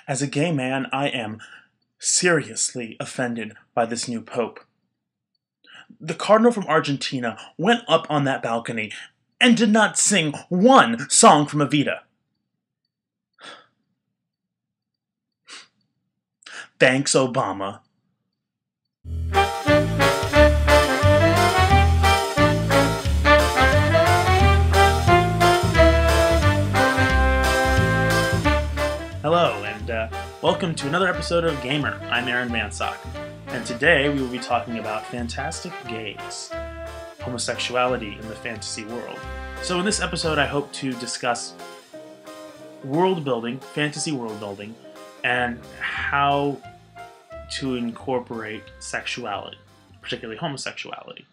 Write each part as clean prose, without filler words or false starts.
As a gay man, I am seriously offended by this new pope. The cardinal from Argentina went up on that balcony and did not sing one song from Evita. Thanks, Obama. Hello, and welcome to another episode of GAYMER. I'm Aaron Mansock, and today we will be talking about fantastic gays, homosexuality in the fantasy world. So in this episode, I hope to discuss world building, fantasy world building, and how to incorporate sexuality, particularly homosexuality,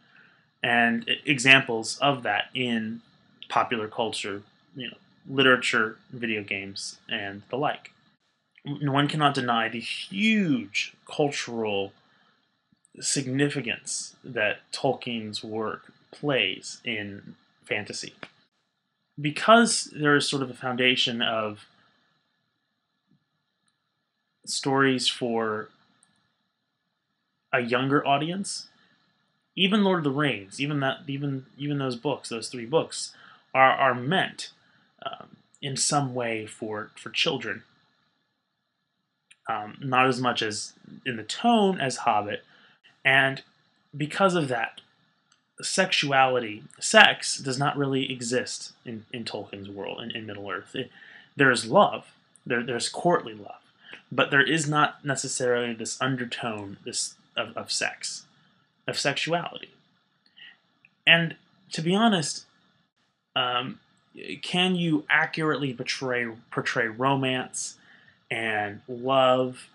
and examples of that in popular culture, literature, video games, and the like. One cannot deny the huge cultural significance that Tolkien's work plays in fantasy. Because there is sort of a foundation of stories for a younger audience, even Lord of the Rings, even those books, those three books, are meant in some way for children. Not as much as in the tone as Hobbit, and because of that, sexuality, sex, does not really exist in Tolkien's world, in Middle-earth. There's love, there's courtly love, but there is not necessarily this undertone of sex, of sexuality. And to be honest, can you accurately portray romance and love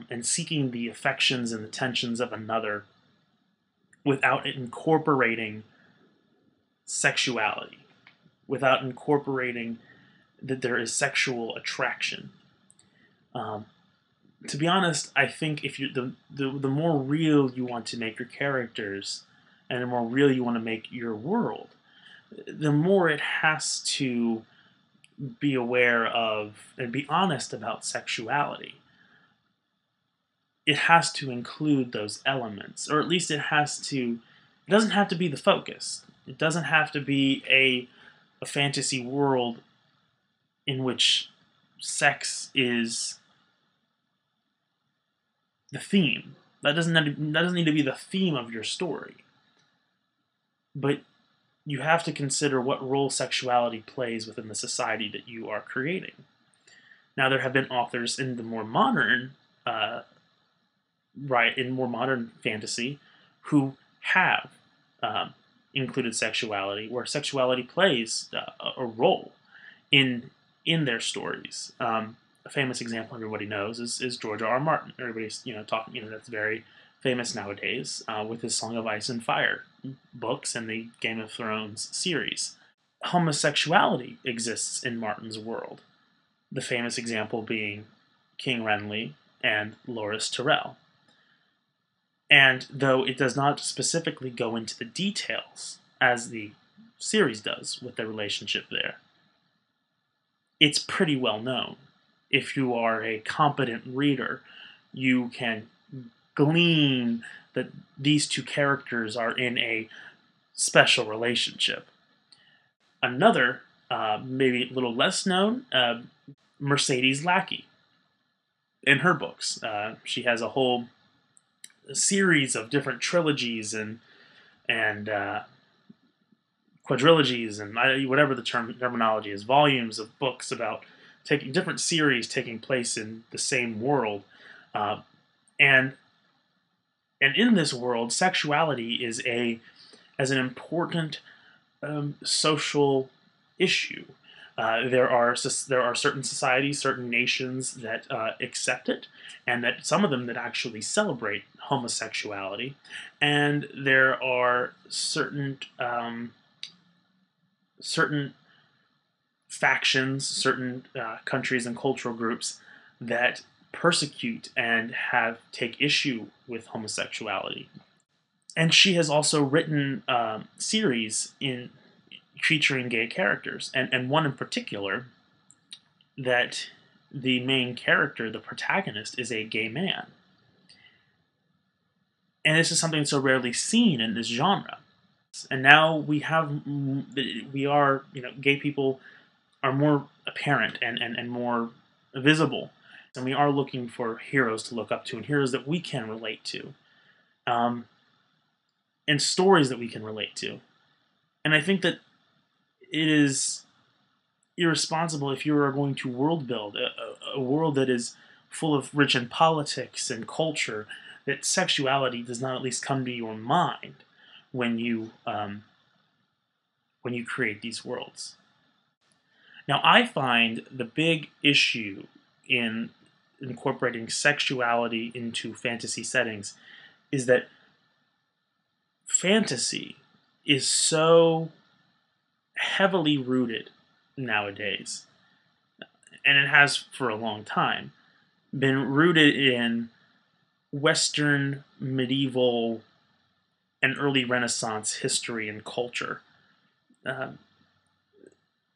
and seeking the affections and the tensions of another without incorporating sexuality, without incorporating that there is sexual attraction? To be honest, I think if you the more real you want to make your characters, and the more real you want to make your world, the more it has to be aware of and be honest about sexuality. It has to include those elements, or at least it doesn't have to be the focus. It doesn't have to be a fantasy world in which sex is the theme. That doesn't need to be the theme of your story. But you have to consider what role sexuality plays within the society that you are creating. Now, there have been authors in the more modern, in more modern fantasy, who have included sexuality, where sexuality plays a role in their stories. A famous example everybody knows is George R. R. Martin. Everybody's talking. That's very famous nowadays with his Song of Ice and Fire books and the Game of Thrones series. Homosexuality exists in Martin's world. The famous example being King Renly and Loras Tyrell. And though it does not specifically go into the details, as the series does with their relationship there, it's pretty well known. If you are a competent reader, you can glean that these two characters are in a special relationship. Another, maybe a little less known, Mercedes Lackey. In her books, she has a whole series of different trilogies and quadrilogies and whatever the terminology is, volumes of books about taking different series taking place in the same world, and in this world, sexuality is as an important social issue. There are certain societies, certain nations that accept it, and that some of them that actually celebrate homosexuality, and there are certain factions, certain countries and cultural groups that persecute and take issue with homosexuality. And she has also written series featuring gay characters, and one in particular that the main character, the protagonist, is a gay man. And this is something so rarely seen in this genre. And now we are, gay people are more apparent and more visible. And we are looking for heroes to look up to and heroes that we can relate to. And stories that we can relate to. And I think that it is irresponsible if you are going to world build a world that is full of rich in politics and culture, that sexuality does not at least come to your mind when you create these worlds. Now, I find the big issue in incorporating sexuality into fantasy settings is that fantasy is so heavily rooted nowadays, and it has for a long time been rooted in Western, medieval, and early Renaissance history and culture,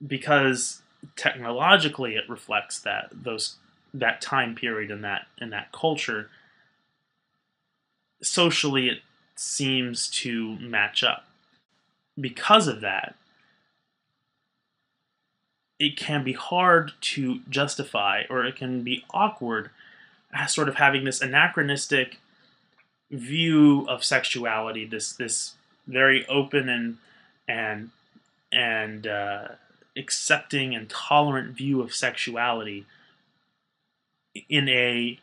because technologically it reflects that time period and that culture. Socially, it seems to match up. Because of that, it can be hard to justify, or it can be awkward, sort of having this anachronistic view of sexuality, this very open and accepting and tolerant view of sexuality in a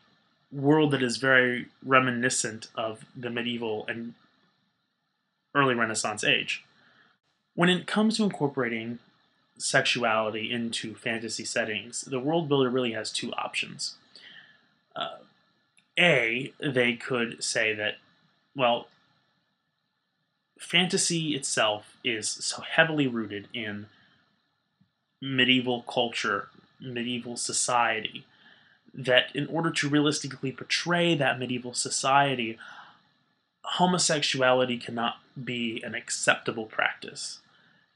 world that is very reminiscent of the medieval and early Renaissance age. When it comes to incorporating sexuality into fantasy settings, the world builder really has two options. They could say that, well, fantasy itself is so heavily rooted in medieval culture, medieval society, that in order to realistically portray that medieval society, homosexuality cannot be an acceptable practice,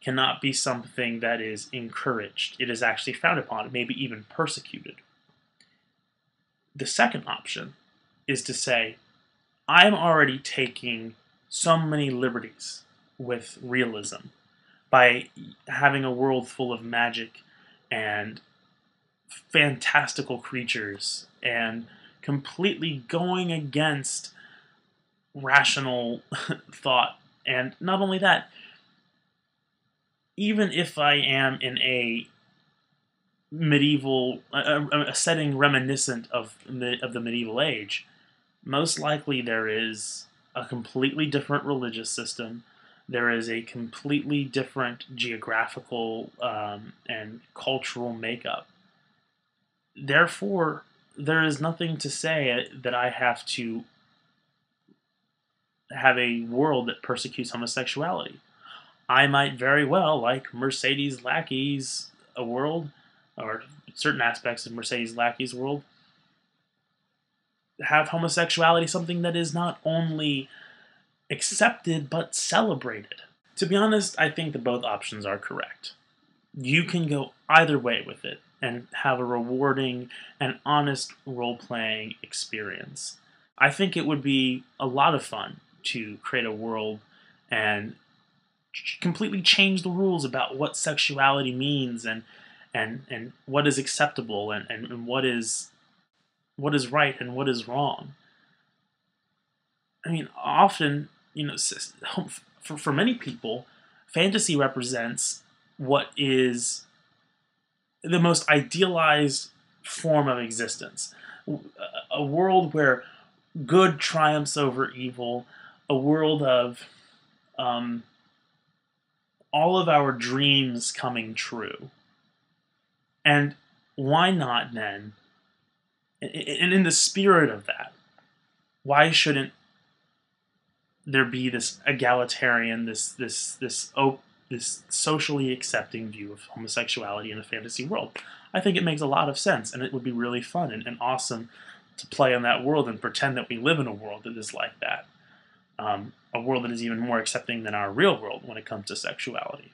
cannot be something that is encouraged. It is actually frowned upon, maybe even persecuted. The second option is to say, I'm already taking so many liberties with realism by having a world full of magic and fantastical creatures and completely going against rational thought. And not only that, even if I am in a medieval a setting reminiscent of the medieval age, most likely there is a completely different religious system. There is a completely different geographical and cultural makeup. Therefore, there is nothing to say that I have to have a world that persecutes homosexuality. I might very well, like Mercedes Lackey's a world, or certain aspects of Mercedes Lackey's world, have homosexuality something that is not only accepted but celebrated. To be honest, I think that both options are correct. You can go either way with it and have a rewarding and honest role-playing experience. I think it would be a lot of fun to create a world and completely change the rules about what sexuality means and what is acceptable and what is right and what is wrong. I mean, often, for many people, fantasy represents what is the most idealized form of existence. A world where good triumphs over evil, a world of all of our dreams coming true. And why not then, and in the spirit of that, why shouldn't there be this egalitarian, this socially accepting view of homosexuality in a fantasy world? I think it makes a lot of sense, and it would be really fun and awesome to play in that world and pretend that we live in a world that is like that. A world that is even more accepting than our real world when it comes to sexuality.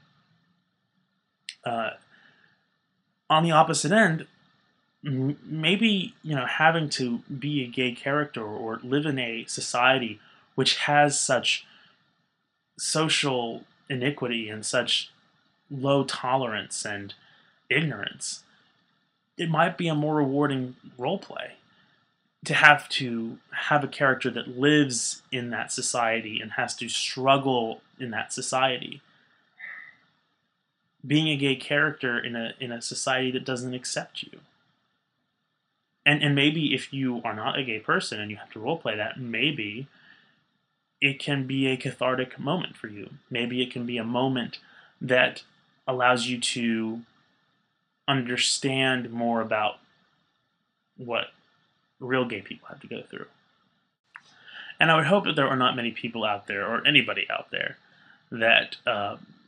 On the opposite end, maybe, having to be a gay character or live in a society which has such social iniquity and such low tolerance and ignorance, it might be a more rewarding role play to have a character that lives in that society and has to struggle in that society. Being a gay character in a society that doesn't accept you. And maybe if you are not a gay person and you have to roleplay that, maybe it can be a cathartic moment for you. Maybe it can be a moment that allows you to understand more about what real gay people have to go through. And I would hope that there are not many people out there, or anybody out there, that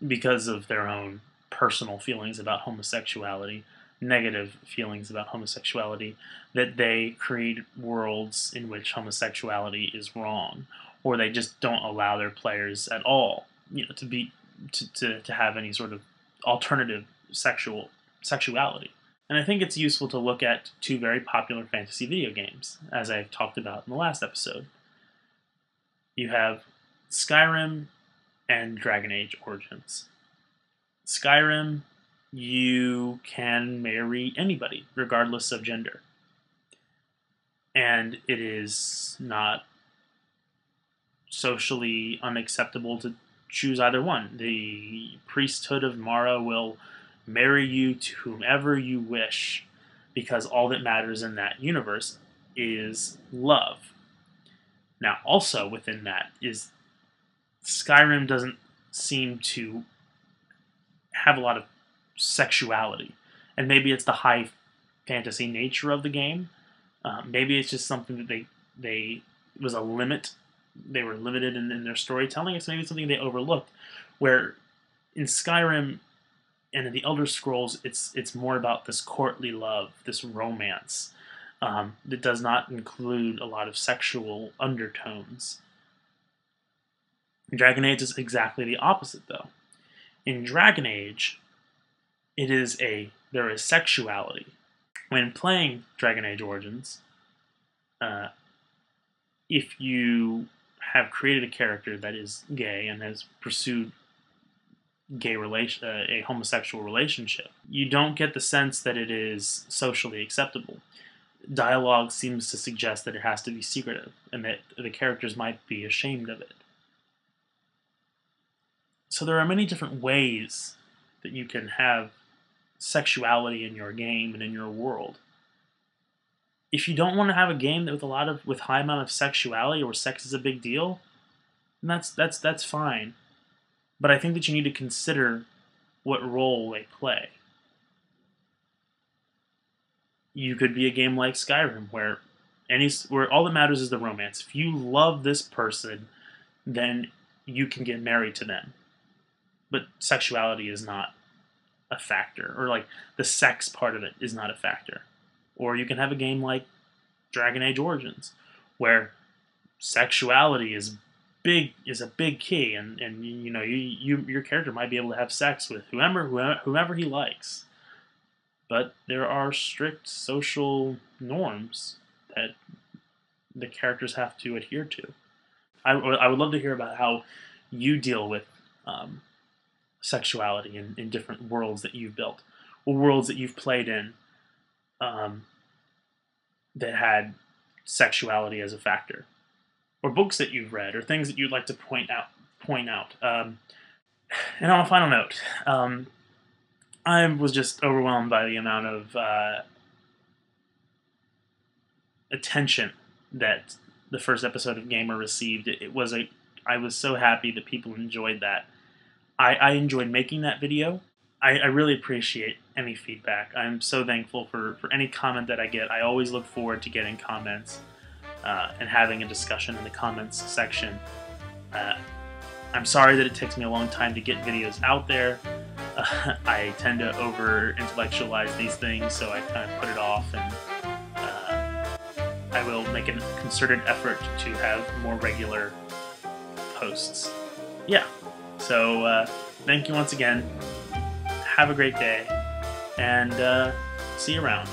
because of their own personal feelings about homosexuality, negative feelings about homosexuality, that they create worlds in which homosexuality is wrong, or they just don't allow their players at all, to have any sort of alternative sexuality. And I think it's useful to look at two very popular fantasy video games, as I talked about in the last episode. You have Skyrim and Dragon Age Origins. Skyrim, you can marry anybody, regardless of gender. And it is not socially unacceptable to choose either one. The priesthood of Mara will marry you to whomever you wish, because all that matters in that universe is love. Now, also within that is Skyrim doesn't seem to have a lot of sexuality, and maybe it's the high fantasy nature of the game. Maybe it's just something that they was a limit. They were limited in their storytelling. It's maybe something they overlooked. Where in Skyrim and in the Elder Scrolls, it's more about this courtly love, this romance that does not include a lot of sexual undertones. Dragon Age is exactly the opposite, though. In Dragon Age, there is sexuality. When playing Dragon Age Origins, if you have created a character that is gay and has pursued a homosexual relationship, you don't get the sense that it is socially acceptable. Dialogue seems to suggest that it has to be secretive and that the characters might be ashamed of it. So there are many different ways that you can have sexuality in your game and in your world. If you don't want to have a game that with high amount of sexuality, or sex is a big deal, then that's fine. But I think that you need to consider what role they play. You could be a game like Skyrim where all that matters is the romance. If you love this person, then you can get married to them. But sexuality is not a factor, or like the sex part of it is not a factor. Or you can have a game like Dragon Age Origins, where sexuality is a big key, and your character might be able to have sex with whomever he likes. But there are strict social norms that the characters have to adhere to. I would love to hear about how you deal with sexuality in different worlds that you've built, or worlds that you've played in that had sexuality as a factor, or books that you've read, or things that you'd like to point out. And on a final note, I was just overwhelmed by the amount of attention that the first episode of GAYMER received. I was so happy that people enjoyed that. I enjoyed making that video. I really appreciate any feedback. I'm so thankful for any comment that I get. I always look forward to getting comments and having a discussion in the comments section. I'm sorry that it takes me a long time to get videos out there. I tend to over-intellectualize these things, so I kind of put it off, and I will make a concerted effort to have more regular posts. Yeah. So, thank you once again. Have a great day, and see you around.